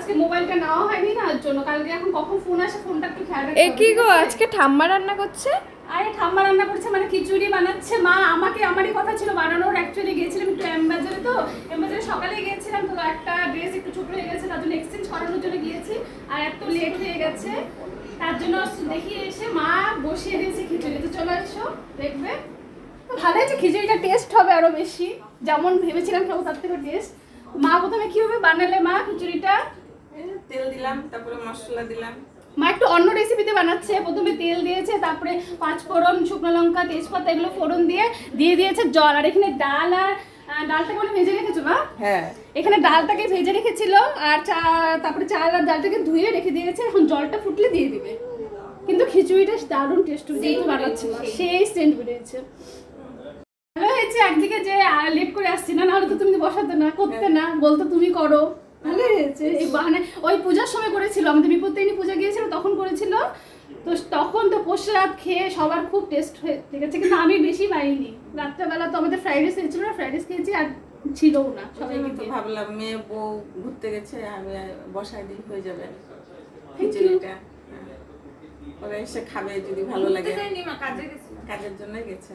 আজকে মোবাইলটা নেওয়া হয়নি না ওর জন্য, কালকে এখন কখন ফোন আসে ফোনটা একটু খেয়াল রাখতে এ হবে, কি ঠিক গো আছে? আজকে ঠাম্মা রান্না করছে? আরে ঠাম্মা রান্না করছে মানে খিচুড়ি বানাচ্ছে মা। আমারই কথা ছিল বানানোর, অ্যাকচুয়ালি গিয়েছিলাম একটু এমবাজারে, তো এমবাজারে সকালে গিয়েছিলাম, তো একটা ড্রেস একটু ছোট হয়ে গেছে, তার জন্য এক্সচেঞ্জ করানোর জন্য গিয়েছি, আর এত লেট হয়ে গেছে তার জন্য দেখি এসে মা বসিয়ে দিয়েছে খিচুড়ি। তো চলে এসো দেখবে, তো ভালো হয়েছে, খিচুড়িটা টেস্ট হবে আরো বেশি, যেমন ভেবেছিলাম খাবো তার থেকে টেস্ট। মা প্রথমে কিভাবে বানালে মা খিচুড়িটা? তেল দিলাম, তারপরে মশলা দিলাম। মা একটু অন্য রেসিপিতে বানাচ্ছে, প্রথমে তেল দিয়েছে, তারপরে পাঁচ ফোড়ন, শুকনো লঙ্কা, তেজপাতা এগুলো ফোড়ন দিয়ে দিয়েছে জল। আর এখানে ডাল, আর ডালটাকে মানে ভেজে রেখেছো মা? হ্যাঁ, এখানে ডালটাকে ভেজে রেখেছিল, আর তারপরে চাল আর ডালটাকে ধুয়ে রেখে দিয়েছে, এখন জলটা ফুটলে দিয়ে দিবে। কিন্তু খিচুড়িটা দারুণ টেস্ট হয়েছে, তো বানাচ্ছে মা, সেই সেন্ট বেরিয়েছে। ভালো হয়েছে একদিকে যে লেট করে আসছি, না নাহলে তো তুমি বসাতে না, করতে না, বলতো তুমি করো। ভালো হয়েছে এই বাহানে। ওই পূজার সময় করেছিল, আমাদের বিপত্তিনী পূজা গিয়েছিল তখন করেছিল, তো তখন তো প্রসাদ খেয়ে সবার খুব টেস্ট হয়ে গেছে, কিন্তু আমি বেশি পাইনি। রাত্রেবেলা তো আমাদের ফ্রাইড রাইস হয়েছিল না, ফ্রাইড রাইস খেয়েছি আর ছিলও না সবাইকে তো দিয়ে। ভাবলাম মেয়ে বউ ঘুরতে গেছে, আমি বসাই দিই, হয়ে যাবে Thank you. খিচুড়িটা। ওরা এসে খাবে যদি ভালো লাগে, কাজে গেছিল। কাজের জন্য গেছে।